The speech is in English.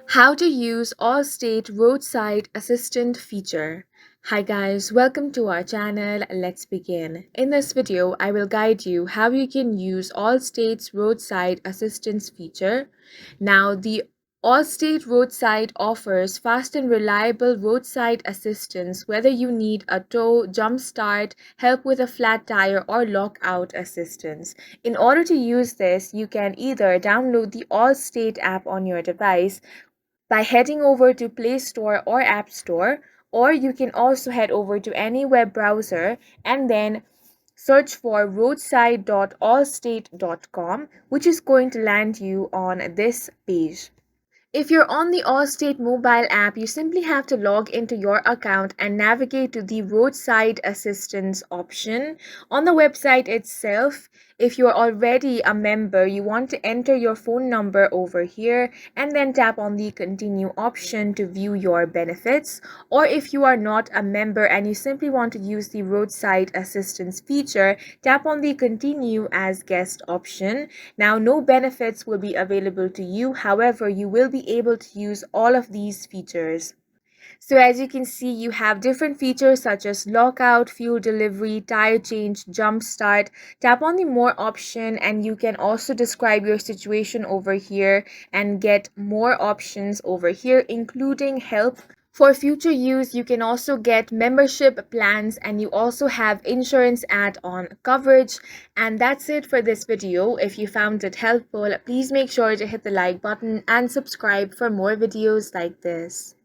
How to use Allstate Roadside Assistant feature. Hi guys, welcome to our channel. Let's begin. In this video, I will guide you how you can use Allstate's Roadside Assistance feature. Now, the Allstate Roadside offers fast and reliable roadside assistance whether you need a tow, jump start, help with a flat tire, or lockout assistance. In order to use this, you can either download the Allstate app on your device by heading over to Play Store or App Store, or you can also head over to any web browser and then search for roadside.allstate.com, which is going to land you on this page. If you're on the Allstate mobile app, you simply have to log into your account and navigate to the roadside assistance option. On the website itself, if you're already a member, you want to enter your phone number over here and then tap on the continue option to view your benefits. Or if you are not a member and you simply want to use the roadside assistance feature, tap on the continue as guest option. Now, no benefits will be available to you. However, you will be able to use all of these features. So as you can see, you have different features such as lockout, fuel delivery, tire change, jump start. Tap on the more option and you can also describe your situation over here and get more options over here, including help. For future use, you can also get membership plans and you also have insurance add-on coverage. And that's it for this video. If you found it helpful, please make sure to hit the like button and subscribe for more videos like this.